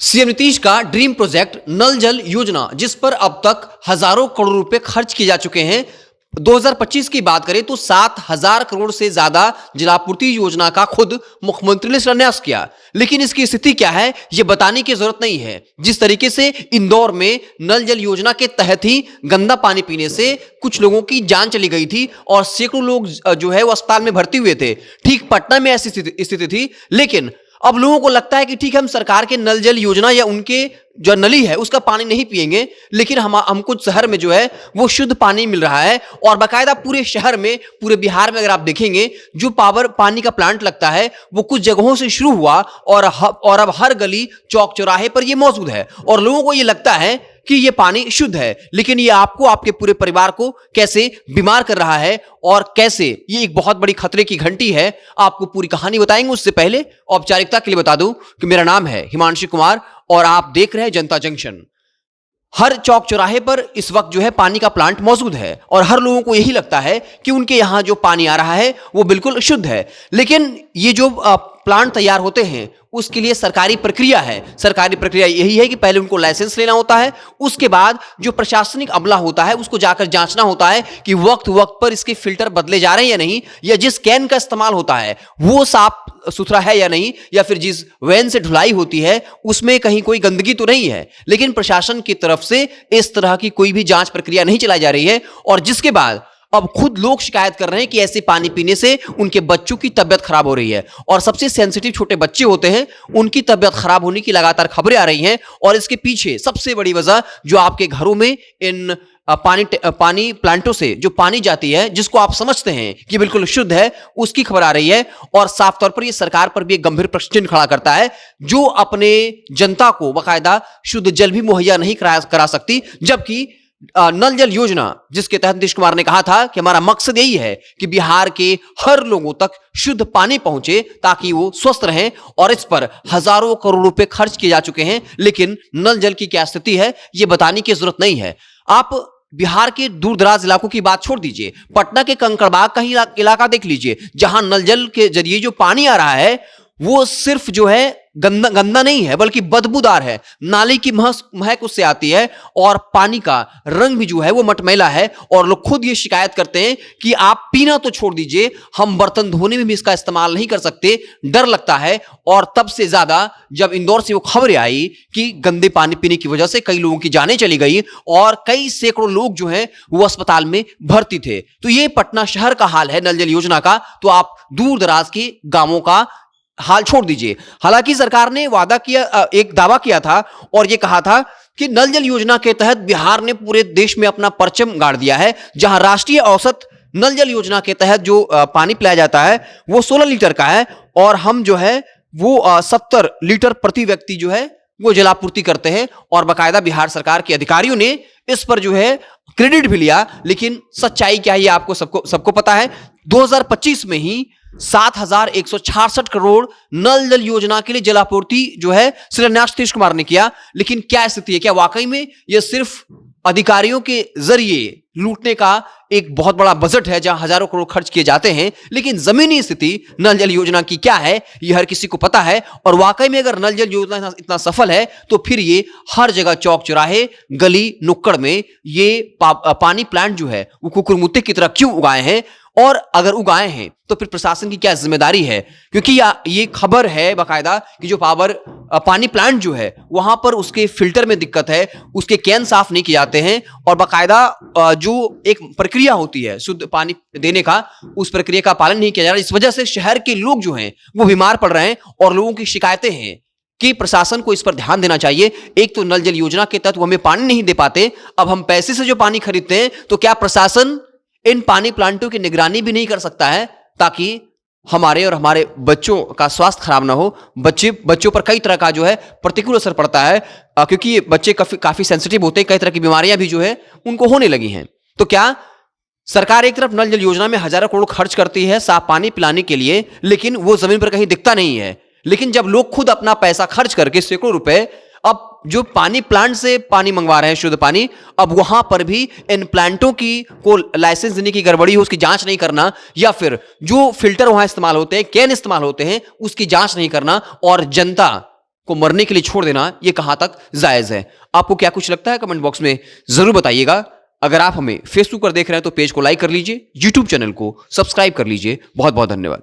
CM Nitish का dream project नल जल योजना, जिस पर अब तक हजारों करोड़ रुपए खर्च किए जा चुके हैं। 2025 की बात करें तो 7,000 करोड़ से ज्यादा जलापूर्ति योजना का खुद मुख्यमंत्री ने शिलान्यास किया। लेकिन इसकी स्थिति क्या है यह बताने की जरूरत नहीं है। जिस तरीके से इंदौर में नल जल योजना के तहत ही गंदा पानी पीने से कुछ लोगों की जान चली गई थी और सैकड़ों लोग जो है वो अस्पताल में भर्ती हुए थे, ठीक पटना में ऐसी स्थिति थी। लेकिन अब लोगों को लगता है कि ठीक है, हम सरकार के नल जल योजना या उनके जो नली है उसका पानी नहीं पिएंगे, लेकिन हमको शहर में जो है वो शुद्ध पानी मिल रहा है। और बाकायदा पूरे शहर में, पूरे बिहार में अगर आप देखेंगे, जो पानी का प्लांट लगता है वो कुछ जगहों से शुरू हुआ और अब हर गली चौक चौराहे पर ये मौजूद है। और लोगों को ये लगता है कि ये पानी शुद्ध है, लेकिन ये आपको, आपके पूरे परिवार को कैसे बीमार कर रहा है और कैसे ये एक बहुत बड़ी खतरे की घंटी है, आपको पूरी कहानी बताएंगे। उससे पहले औपचारिकता के लिए बता दूं कि मेरा नाम है हिमांशु कुमार और आप देख रहे हैं जनता जंक्शन। हर चौक चौराहे पर इस वक्त जो है पानी का प्लांट मौजूद है और हर लोगों को यही लगता है कि उनके यहां जो पानी आ रहा है वो बिल्कुल शुद्ध है। लेकिन ये जो प्लांट तैयार होते हैं उसके लिए सरकारी प्रक्रिया है। सरकारी प्रक्रिया यही है कि पहले उनको लाइसेंस लेना होता है, उसके बाद जो प्रशासनिक अमला होता है उसको जाकर जांचना होता है कि वक्त वक्त पर इसके फिल्टर बदले जा रहे हैं या नहीं, या जिस कैन का इस्तेमाल होता है वो साफ सुथरा है या नहीं, या फिर जिस वैन से ढुलाई होती है उसमें कहीं कोई गंदगी तो नहीं है। लेकिन प्रशासन की तरफ से इस तरह की कोई भी जांच प्रक्रिया नहीं चलाई जा रही है और जिसके बाद अब खुद लोग शिकायत कर रहे हैं कि ऐसे पानी पीने से उनके बच्चों की तबियत खराब हो रही है। और सबसे सेंसिटिव छोटे बच्चे होते हैं, उनकी तबियत खराब होने की लगातार खबरें आ रही हैं। और इसके पीछे सबसे बड़ी वजह जो आपके घरों में इन पानी प्लांटों से जो पानी जाती है, जिसको आप समझते हैं कि बिल्कुल शुद्ध है, उसकी खबर आ रही है। और साफ तौर पर यह सरकार पर भी एक गंभीर प्रश्न चिन्ह खड़ा करता है, जो अपने जनता को बाकायदा शुद्ध जल भी मुहैया नहीं करा सकती। जबकि नल जल योजना, जिसके तहत नीतीश कुमार ने कहा था कि हमारा मकसद यही है कि बिहार के हर लोगों तक शुद्ध पानी पहुंचे ताकि वो स्वस्थ रहें, और इस पर हजारों करोड़ रुपए खर्च किए जा चुके हैं। लेकिन नल जल की क्या स्थिति है ये बताने की जरूरत नहीं है। आप बिहार के दूर दराज इलाकों की बात छोड़ दीजिए, पटना के कंकड़बाग का ही इलाका देख लीजिए, जहां नल जल के जरिए जो पानी आ रहा है वो सिर्फ जो है गंदा नहीं है बल्कि बदबूदार है। नाली की महक उससे आती है और पानी का रंग भी जो है वो मटमैला है। और लोग खुद ये शिकायत करते हैं कि आप पीना तो छोड़ दीजिए, हम बर्तन धोने में भी इसका इस्तेमाल नहीं कर सकते, डर लगता है। और तब से ज्यादा जब इंदौर से वो खबरें आई कि गंदे पानी पीने की वजह से कई लोगों की जानें चली गई और कई सैकड़ों लोग जो हैं वो अस्पताल में भर्ती थे। तो ये पटना शहर का हाल है नल जल योजना का, तो आप दूर दराज के गांवों का हाल छोड़ दीजिए। हालांकि सरकार ने वादा किया, एक दावा किया था और यह कहा था कि नल जल योजना के तहत बिहार ने पूरे देश में अपना परचम गाड़ दिया है, जहां राष्ट्रीय औसत नल जल योजना के तहत जो पानी पिलाया जाता है वो 16 लीटर का है और हम जो है वो 70 लीटर प्रति व्यक्ति जो है वो जलापूर्ति करते हैं। और बाकायदा बिहार सरकार के अधिकारियों ने इस पर जो है क्रेडिट भी लिया। लेकिन सच्चाई क्या है ये आपको सबको पता है। 2025 में ही 7,166 करोड़ नल जल योजना के लिए जलापूर्ति जो है शिलान्यास नीतीश कुमार ने किया। लेकिन क्या स्थिति है, क्या वाकई में यह सिर्फ अधिकारियों के जरिए लूटने का एक बहुत बड़ा बजट है जहां हजारों करोड़ खर्च किए जाते हैं? लेकिन जमीनी स्थिति नल जल योजना की क्या है ये हर किसी को पता है। और वाकई में अगर नल जल योजना इतना सफल है तो फिर ये हर जगह चौक चौराहे गली नुक्कड़ में ये पानी प्लांट जो है वो कुकुरमुत्ते की तरह क्यों उगाए हैं? और अगर उगाए हैं तो फिर प्रशासन की क्या जिम्मेदारी है? क्योंकि ये खबर है बाकायदा कि जो पानी प्लांट जो है वहां पर उसके फिल्टर में दिक्कत है, उसके कैन साफ नहीं किए जाते हैं और बाकायदा जो एक प्रक्रिया होती है शुद्ध पानी देने का, उस प्रक्रिया का पालन नहीं किया जा रहा। इस वजह से शहर के लोग जो हैं वो बीमार पड़ रहे हैं और लोगों की शिकायतें हैं कि प्रशासन को इस पर ध्यान देना चाहिए। एक तो नल जल योजना के तहत वो हमें पानी नहीं दे पाते, अब हम पैसे से जो पानी खरीदते हैं, तो क्या प्रशासन इन पानी प्लांटों की निगरानी भी नहीं कर सकता है ताकि हमारे और हमारे बच्चों का स्वास्थ्य खराब ना हो? बच्चों पर कई तरह का जो है प्रतिकूल असर पड़ता है, क्योंकि ये बच्चे काफी सेंसिटिव होते हैं, कई तरह की बीमारियां भी जो है उनको होने लगी हैं। तो क्या सरकार एक तरफ नल जल योजना में हजारों करोड़ खर्च करती है साफ पानी पिलाने के लिए, लेकिन वो जमीन पर कहीं दिखता नहीं है? लेकिन जब लोग खुद अपना पैसा खर्च करके सैकड़ों रुपए अब जो पानी प्लांट से पानी मंगवा रहे हैं शुद्ध पानी, अब वहां पर भी इन प्लांटों की को लाइसेंस देने की गड़बड़ी हो उसकी जांच नहीं करना, या फिर जो फिल्टर वहां इस्तेमाल होते हैं, कैन इस्तेमाल होते हैं, उसकी जांच नहीं करना, और जनता को मरने के लिए छोड़ देना ये कहां तक जायज है? आपको क्या कुछ लगता है कमेंट बॉक्स में जरूर बताइएगा। अगर आप हमें फेसबुक पर देख रहे हैं तो पेज को लाइक कर लीजिए, यूट्यूब चैनल को सब्सक्राइब कर लीजिए। बहुत बहुत धन्यवाद।